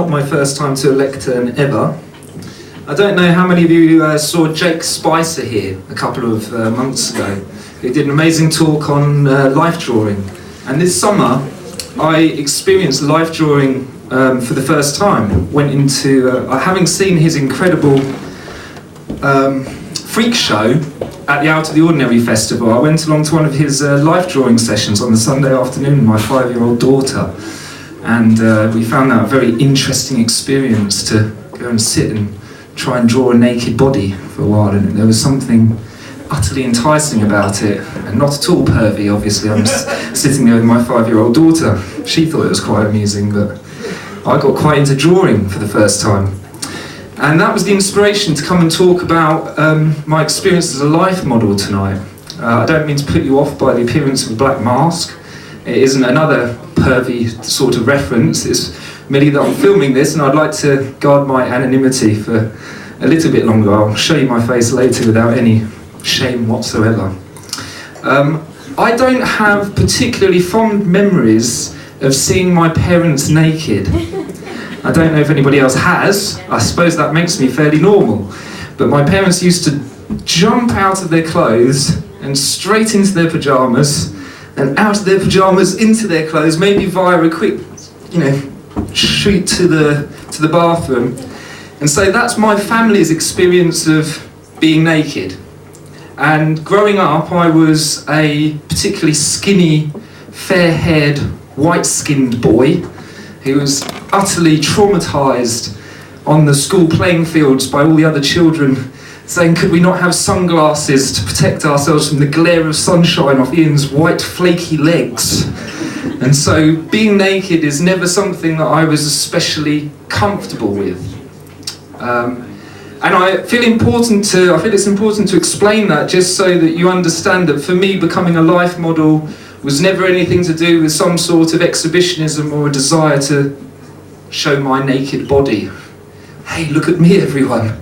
not my first time to a lectern ever. I don't know how many of you saw Jake Spicer here a couple of months ago. He did an amazing talk on life drawing. And this summer, I experienced life drawing for the first time. Went into, having seen his incredible freak show at the Out of the Ordinary Festival, I went along to one of his life drawing sessions on the Sunday afternoon with my 5-year-old daughter. And we found that a very interesting experience to go and sit and try and draw a naked body for a while. And there was something utterly enticing about it, and not at all pervy, obviously. I'm sitting there with my 5-year-old daughter. She thought it was quite amusing, but I got quite into drawing for the first time. And that was the inspiration to come and talk about my experience as a life model tonight. I don't mean to put you off by the appearance of a black mask. It isn't another pervy sort of reference. It's merely that I'm filming this and I'd like to guard my anonymity for a little bit longer. I'll show you my face later without any shame whatsoever. I don't have particularly fond memories of seeing my parents naked. I don't know if anybody else has. I suppose that makes me fairly normal. But my parents used to jump out of their clothes and straight into their pyjamas, and out of their pyjamas into their clothes, maybe via a quick, shoot to the bathroom. And so that's my family's experience of being naked. And growing up, I was a particularly skinny, fair-haired, white-skinned boy who was utterly traumatised on the school playing fields by all the other children saying, could we not have sunglasses to protect ourselves from the glare of sunshine off Ian's white, flaky legs? And so being naked is never something that I was especially comfortable with. And I feel it's important to explain that, just so that you understand that for me, becoming a life model was never anything to do with some sort of exhibitionism or a desire to show my naked body. Hey, look at me, everyone.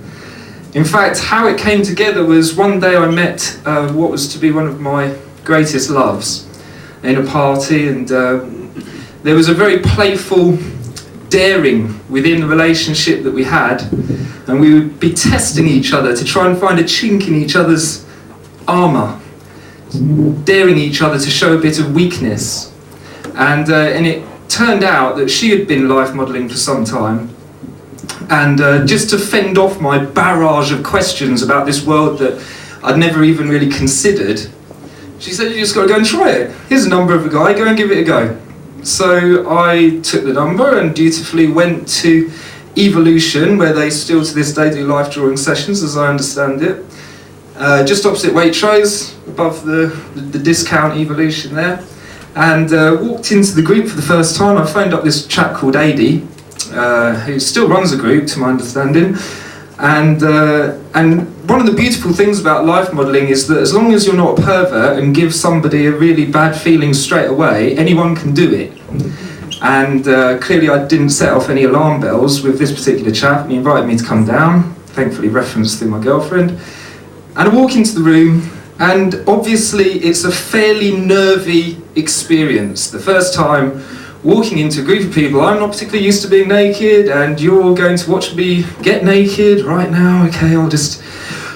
In fact, how it came together was one day I met what was to be one of my greatest loves in a party, and there was a very playful daring within the relationship that we had, and we would be testing each other to try and find a chink in each other's armour, daring each other to show a bit of weakness. And it turned out that she had been life modelling for some time, and just to fend off my barrage of questions about this world that I'd never even really considered, she said, you just got to go and try it. Here's a number of a guy, go and give it a go. So I took the number and dutifully went to Evolution, where they still to this day do life drawing sessions, as I understand it. Just opposite Waitrose, above the discount Evolution there. And walked into the group for the first time. I phoned up this chap called Adi, who still runs a group, to my understanding. And one of the beautiful things about life modelling is that as long as you're not a pervert and give somebody a really bad feeling straight away, anyone can do it. And clearly I didn't set off any alarm bells with this particular chap. He invited me to come down, thankfully referenced through my girlfriend. And I walk into the room, and obviously it's a fairly nervy experience. The first time walking into a group of people, I'm not particularly used to being naked, and you're going to watch me get naked right now. Okay, I'll just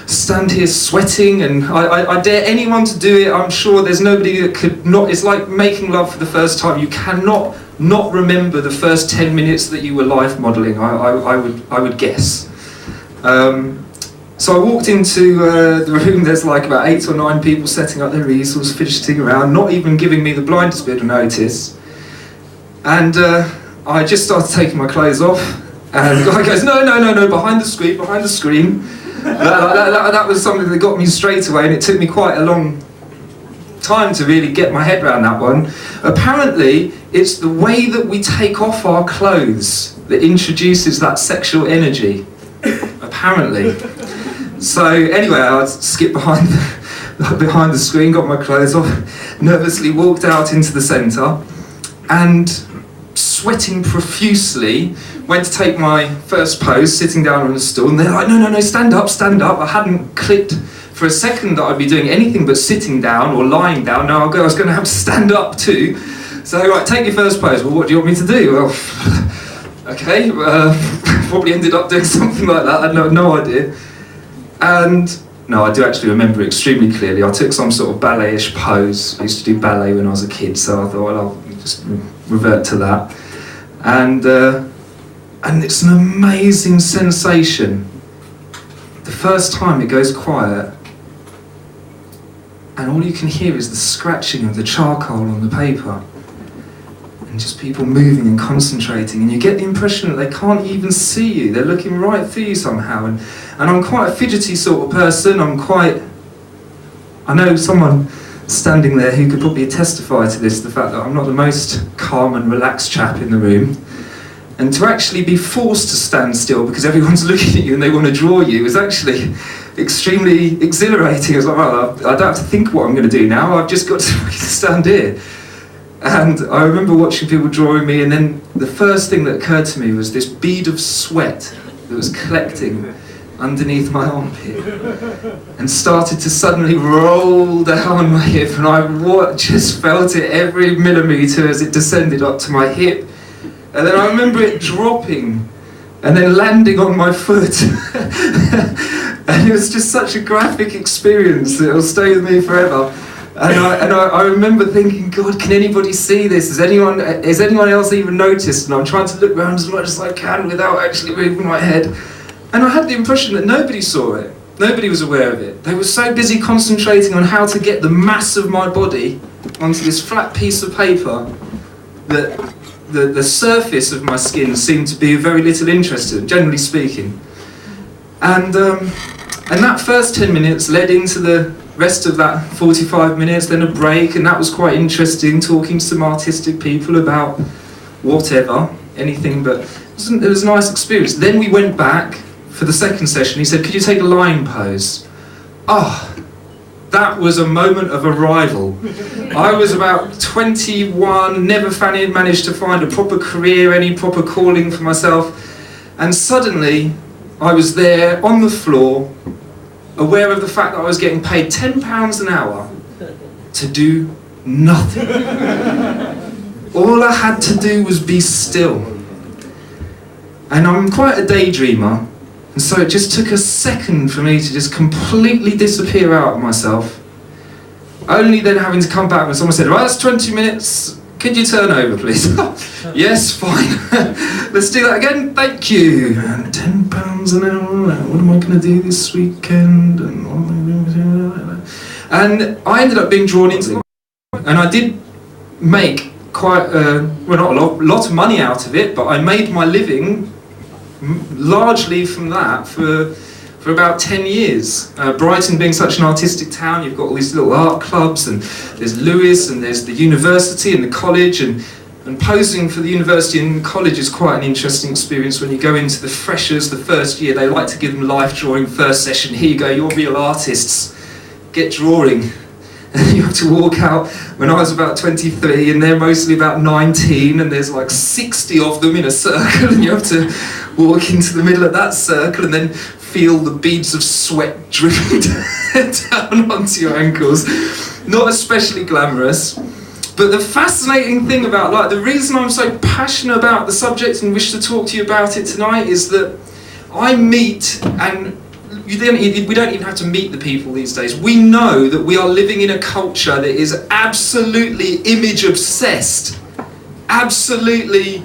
stand here sweating, and I dare anyone to do it. I'm sure there's nobody that could not. It's like making love for the first time. You cannot not remember the first 10 minutes that you were life modelling, I would guess. So I walked into the room. There's like about 8 or 9 people setting up their easels, fidgeting around, not even giving me the blindest bit of notice. And I just started taking my clothes off, and the guy goes, no, behind the screen. That was something that got me straight away, and it took me quite a long time to really get my head around that one. Apparently, it's the way that we take off our clothes that introduces that sexual energy, apparently. So anyway, I skipped behind the screen, got my clothes off, nervously walked out into the centre, and sweating profusely, went to take my first pose, sitting down on a stool, and they're like, no, stand up. I hadn't clicked for a second that I'd be doing anything but sitting down or lying down. No, I was going to have to stand up too. So, right, take your first pose. Well, what do you want me to do? Well, Okay, probably ended up doing something like that, I had no idea. And no, I do actually remember it extremely clearly. I took some sort of ballet-ish pose. I used to do ballet when I was a kid, so I thought, well, I'll just revert to that. And it's an amazing sensation. The first time it goes quiet, and all you can hear is the scratching of the charcoal on the paper. And just people moving and concentrating, and you get the impression that they can't even see you. They're looking right through you somehow. And I'm quite a fidgety sort of person. I know someone standing there who could probably testify to this, the fact that I'm not the most calm and relaxed chap in the room. And to actually be forced to stand still because everyone's looking at you and they want to draw you is actually extremely exhilarating. I was like, well, I don't have to think what I'm going to do now. I've just got to stand here. And I remember watching people drawing me, and then the first thing that occurred to me was this bead of sweat that was collecting underneath my armpit and started to suddenly roll down my hip, and I just felt it every millimetre as it descended up to my hip. And then I remember it dropping and then landing on my foot. And it was just such a graphic experience that it'll stay with me forever. And I remember thinking, God, can anybody see this? Has anyone else even noticed? And I'm trying to look around as much as I can without actually moving my head. And I had the impression that nobody saw it. Nobody was aware of it. They were so busy concentrating on how to get the mass of my body onto this flat piece of paper that the surface of my skin seemed to be of very little interest in, generally speaking. And that first 10 minutes led into the rest of that 45 minutes, then a break, and that was quite interesting, talking to some artistic people about whatever, anything, but it was a nice experience. Then we went back for the second session. He said, could you take a lying pose? That was a moment of arrival. I was about 21, never managed to find a proper career, any proper calling for myself, and suddenly I was there on the floor, aware of the fact that I was getting paid £10 an hour to do nothing. All I had to do was be still. And I'm quite a daydreamer, and so it just took a second for me to just completely disappear out of myself. Only then having to come back when someone said, well, that's 20 minutes, could you turn over please? Yes, fine. Let's do that again, thank you. And £10 an hour, what am I going to do this weekend? And I ended up being drawn into it. And I did make quite, well, not a lot of money out of it, but I made my living largely from that for about 10 years. Brighton being such an artistic town, you've got all these little art clubs, and there's Lewis, and there's the university and the college, and posing for the university and college is quite an interesting experience. When you go into the freshers the first year, they like to give them life drawing first session. Here you go, you're real artists, get drawing. And you have to walk out. When I was about 23 and they're mostly about 19, and there's like 60 of them in a circle, and you have to walk into the middle of that circle and then feel the beads of sweat dripping down onto your ankles. Not especially glamorous. But the fascinating thing about, like, the reason I'm so passionate about the subject and wish to talk to you about it tonight is that I meet, and we don't even have to meet the people these days. We know that we are living in a culture that is absolutely image obsessed, absolutely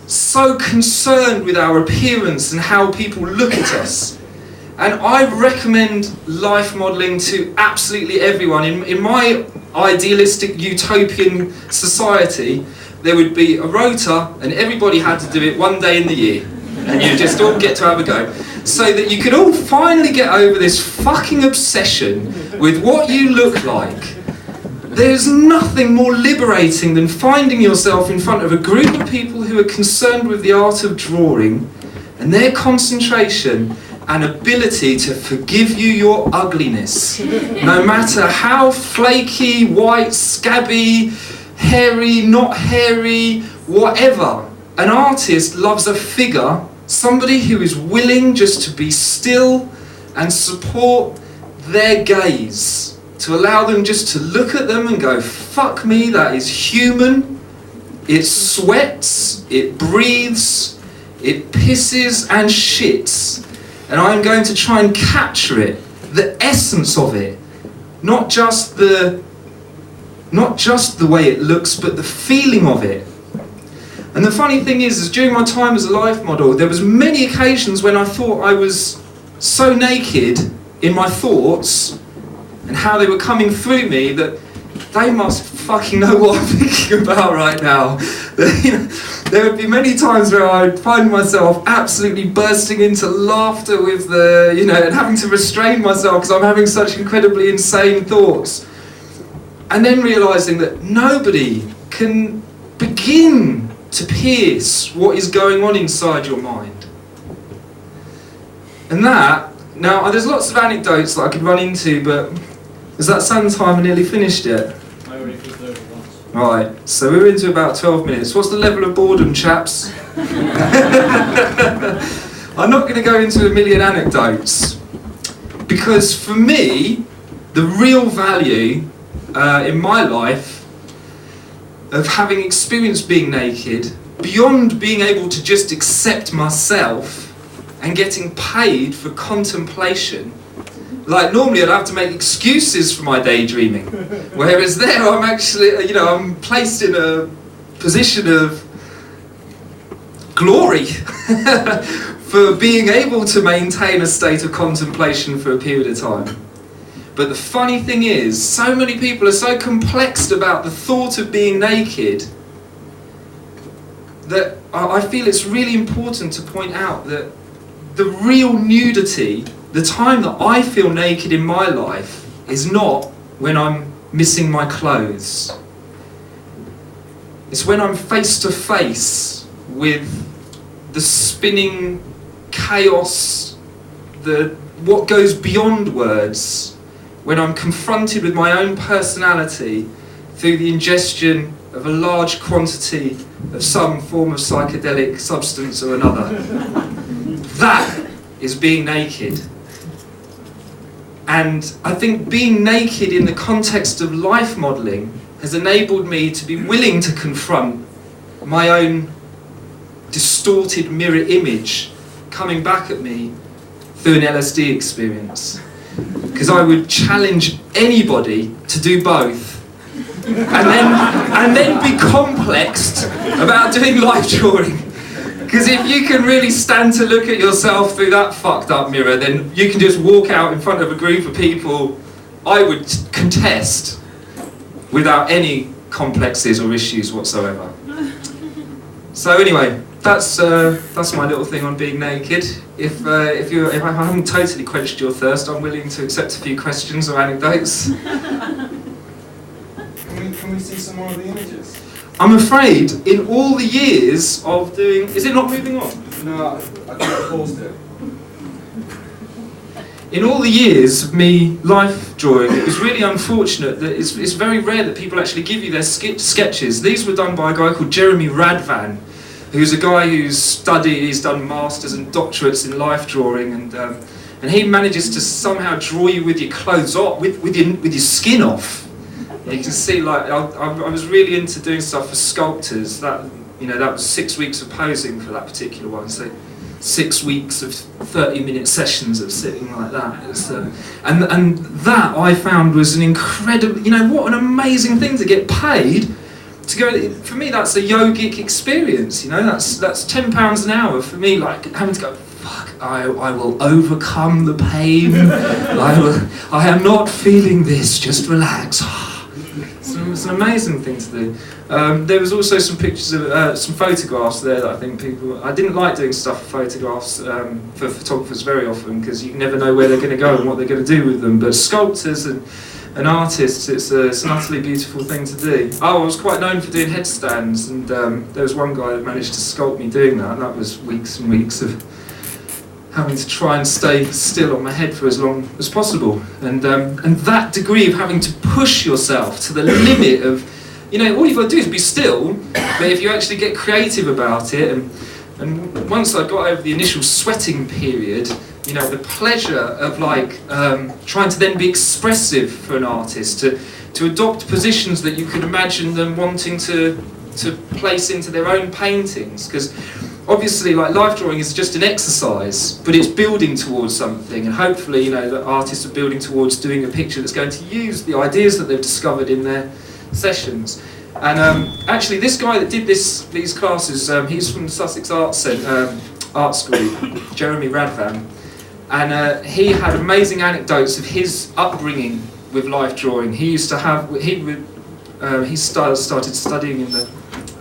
so concerned with our appearance and how people look at us. And I recommend life modelling to absolutely everyone. In my idealistic utopian society, there would be a rota and everybody had to do it one day in the year. And you just all get to have a go. So that you could all finally get over this fucking obsession with what you look like. There's nothing more liberating than finding yourself in front of a group of people who are concerned with the art of drawing, and their concentration and ability to forgive you your ugliness. No matter how flaky, white, scabby, hairy, not hairy, whatever. An artist loves a figure, somebody who is willing just to be still and support their gaze, to allow them just to look at them and go, fuck me, that is human, it sweats, it breathes, It pisses and shits. And I'm going to try and capture it, the essence of it. Not just the way it looks, but the feeling of it. And the funny thing is during my time as a life model, there was many occasions when I thought I was so naked in my thoughts and how they were coming through me that they must fucking know what I'm thinking about right now. There would be many times where I'd find myself absolutely bursting into laughter with and having to restrain myself because I'm having such incredibly insane thoughts. And then realising that nobody can begin to pierce what is going on inside your mind. And now there's lots of anecdotes that I could run into, but is that sun time nearly finished yet? I already flipped over once. Right, so we're into about 12 minutes. What's the level of boredom, chaps? I'm not going to go into a million anecdotes, because for me, the real value in my life of having experienced being naked, beyond being able to just accept myself and getting paid for contemplation. Like normally I'd have to make excuses for my daydreaming, whereas there I'm actually, I'm placed in a position of glory for being able to maintain a state of contemplation for a period of time. But the funny thing is, so many people are so complexed about the thought of being naked that I feel it's really important to point out that the real nudity, the time that I feel naked in my life, is not when I'm missing my clothes. It's when I'm face to face with the spinning chaos, what goes beyond words, when I'm confronted with my own personality through the ingestion of a large quantity of some form of psychedelic substance or another. That is being naked. And I think being naked in the context of life modelling has enabled me to be willing to confront my own distorted mirror image coming back at me through an LSD experience. Because I would challenge anybody to do both and then be complexed about doing life drawing. Because if you can really stand to look at yourself through that fucked up mirror, then you can just walk out in front of a group of people I would contest without any complexes or issues whatsoever. So anyway, that's my little thing on being naked. If I haven't totally quenched your thirst, I'm willing to accept a few questions or anecdotes. Can we see some more of the images? I'm afraid, in all the years of doing... Is it not moving on? No, I think I paused it. In all the years of me life drawing, it was really unfortunate that it's very rare that people actually give you their sketches. These were done by a guy called Jeremy Radvan, who's a guy he's done masters and doctorates in life drawing, and he manages to somehow draw you with your clothes off, with your skin off. You can see, like, I was really into doing stuff for sculptors. That was 6 weeks of posing for that particular one. So 6 weeks of 30-minute sessions of sitting like that. And that I found was an incredible, what an amazing thing to get paid to go. For me, that's a yogic experience. That's £10 an hour for me. Like having to go, fuck, I will overcome the pain. I am not feeling this. Just relax. It's an amazing thing to do. There was also some pictures of some photographs there that I think I didn't like doing stuff for photographs for photographers very often, because you never know where they're going to go and what they're going to do with them. But sculptors and artists, it's an utterly beautiful thing to do. I was quite known for doing headstands, and there was one guy that managed to sculpt me doing that, and that was weeks and weeks of having to try and stay still on my head for as long as possible, and that degree of having to push yourself to the limit of, all you've got to do is be still, but if you actually get creative about it, and once I got over the initial sweating period, the pleasure of trying to then be expressive for an artist, to adopt positions that you could imagine them wanting to place into their own paintings, because obviously, like, life drawing is just an exercise, but it's building towards something, and hopefully, you know, the artists are building towards doing a picture that's going to use the ideas that they've discovered in their sessions. And actually, this guy that did these classes, he's from the Sussex Arts Group, Jeremy Radvan, and he had amazing anecdotes of his upbringing with life drawing. He used to have, he started studying in the,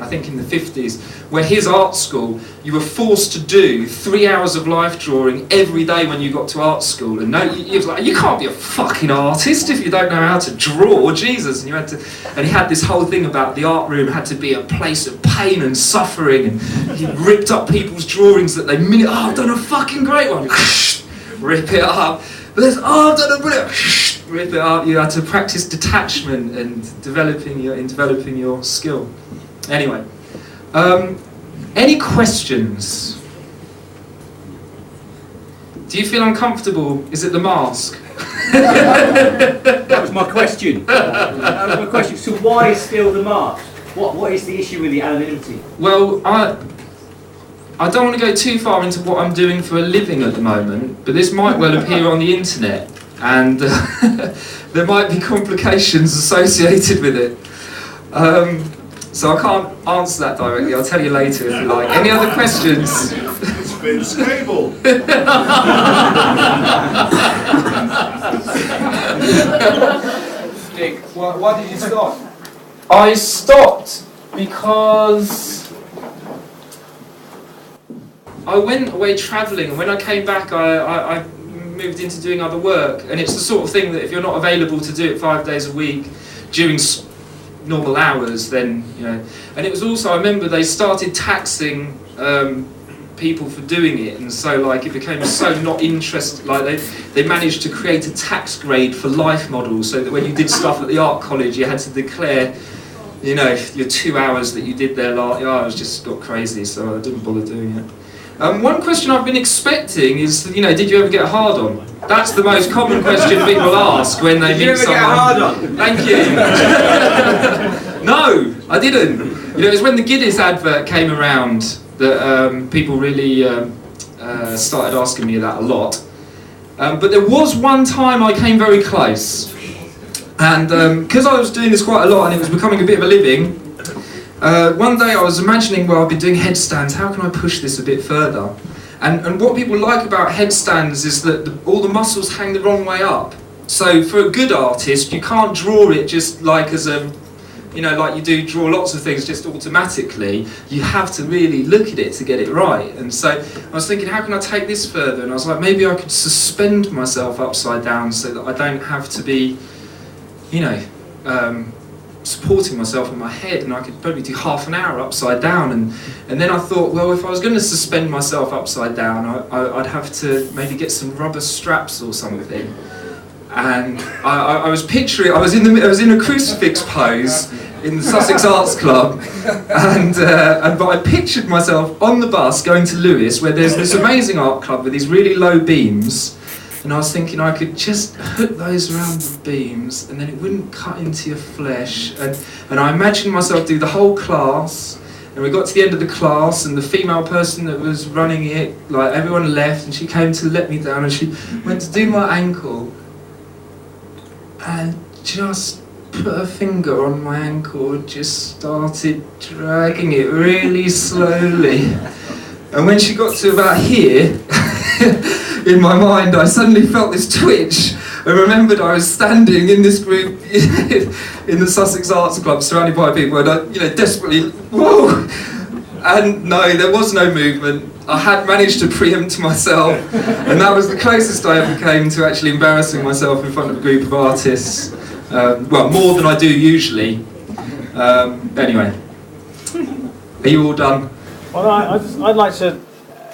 I think in the 50s, where his art school, you were forced to do 3 hours of life drawing every day when you got to art school. And he was like, you can't be a fucking artist if you don't know how to draw, Jesus. And you had to, and he had this whole thing about the art room had to be a place of pain and suffering, and he ripped up people's drawings that oh, I've done a fucking great one, rip it up. Oh, I've done a brilliant, rip it up. You had to practice detachment and developing your skill. Anyway, any questions? Do you feel uncomfortable? Is it the mask? That was my question. That was my question. So why still the mask? What is the issue with the anonymity? Well, I don't want to go too far into what I'm doing for a living at the moment, but this might well appear on the internet, and there might be complications associated with it. So I can't answer that directly. I'll tell you later if you like. Any other questions? It's Vince Cable. Dick, why did you stop? I stopped because I went away travelling, and when I came back I moved into doing other work, and it's the sort of thing that if you're not available to do it 5 days a week during normal hours, then, you know. And it was also, I remember they started taxing people for doing it, and so like it became so not interested, like they managed to create a tax grade for life models, so that when you did stuff at the art college you had to declare, you know, your 2 hours that you did there. It was just got crazy, so I didn't bother doing it. One question I've been expecting is, you know, did you ever get a hard on? That's the most common question people ask when they meet someone. Did you ever get a hard on? Thank you. No, I didn't. You know, it was when the Guinness advert came around that people really started asking me that a lot. But there was one time I came very close. And because I was doing this quite a lot and it was becoming a bit of a living, one day I was imagining, well, I've been doing headstands, how can I push this a bit further? And what people like about headstands is that all the muscles hang the wrong way up. So for a good artist, you can't draw it just like as a, you know, like you do draw lots of things just automatically. You have to really look at it to get it right. And so I was thinking, how can I take this further? And I was like, maybe I could suspend myself upside down so that I don't have to be, you know, supporting myself in my head, and I could probably do half an hour upside down, and then I thought, well, if I was going to suspend myself upside down, I'd have to maybe get some rubber straps or something. And I was picturing, I was in a crucifix pose in the Sussex Arts Club, but I pictured myself on the bus going to Lewes, where there's this amazing art club with these really low beams. And I was thinking I could just hook those around the beams and then it wouldn't cut into your flesh. And I imagined myself do the whole class, and we got to the end of the class and the female person that was running it, like everyone left, and she came to let me down and she went to do my ankle and just put her finger on my ankle and just started dragging it really slowly. And when she got to about here, in my mind, I suddenly felt this twitch. I remembered I was standing in this group in the Sussex Arts Club, surrounded by people, and I, you know, desperately, whoa! And no, there was no movement. I had managed to preempt myself, and that was the closest I ever came to actually embarrassing myself in front of a group of artists. Well, more than I do usually. Anyway, are you all done? Well, I'd like to.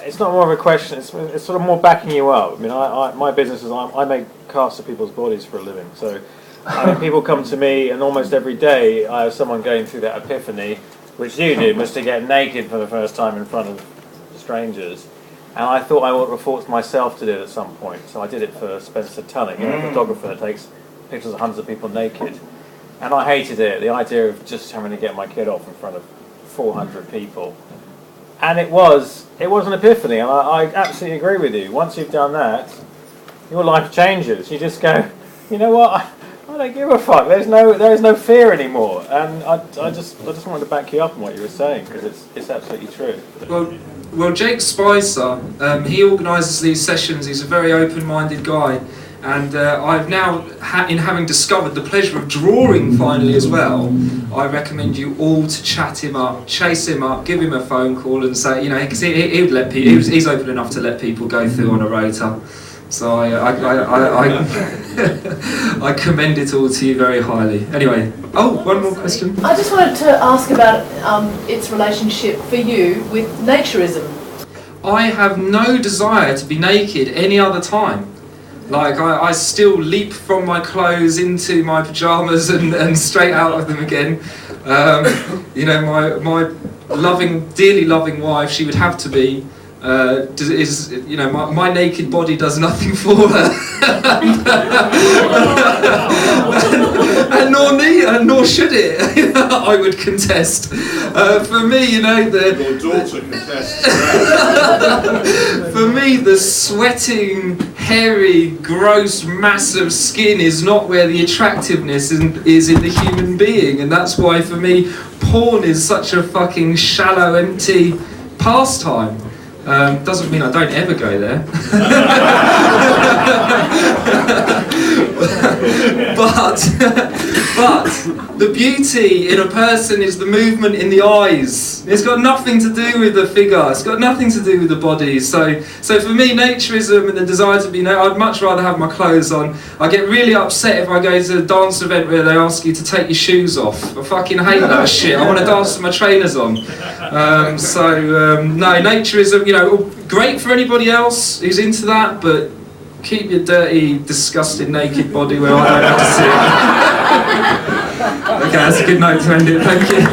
It's not more of a question. It's sort of more backing you up. I mean, my business is I make casts of people's bodies for a living. So, I mean, people come to me, and almost every day I have someone going through that epiphany, which you did, was to get naked for the first time in front of strangers. And I thought I would have forced myself to do it at some point. So I did it for Spencer Tunnick, a photographer that takes pictures of hundreds of people naked. And I hated it. The idea of just having to get my kid off in front of 400 people. And it was an epiphany, and I absolutely agree with you. Once you've done that, your life changes. You just go, you know what? I don't give a fuck. There is no fear anymore. And I just wanted to back you up on what you were saying, because it's absolutely true. Well, Jake Spicer, he organises these sessions. He's a very open-minded guy, and I've now, in having discovered the pleasure of drawing finally as well, I recommend you all to chat him up, chase him up, give him a phone call, and say, because he would let people. He's open enough to let people go through on a rota. So I commend it all to you very highly. Anyway, one more question. I just wanted to ask about its relationship for you with naturism. I have no desire to be naked any other time. Like, I still leap from my clothes into my pyjamas and straight out of them again. My dearly loving wife, she would have to be, my naked body does nothing for her. and nor should it. I would contest. For me, Your daughter contests. For me, the sweating, hairy, gross mass of skin is not where the attractiveness is in the human being, and that's why for me, porn is such a fucking shallow, empty pastime. Doesn't mean I don't ever go there. But the beauty in a person is the movement in the eyes. It's got nothing to do with the figure. It's got nothing to do with the body. So for me, naturism and the desire to be I'd much rather have my clothes on. I get really upset if I go to a dance event where they ask you to take your shoes off. I fucking hate that shit. I want to dance with my trainers on. No, naturism, great for anybody else who's into that, but keep your dirty, disgusting, naked body where I don't have to see it. Okay, that's a good note to end it. Thank you.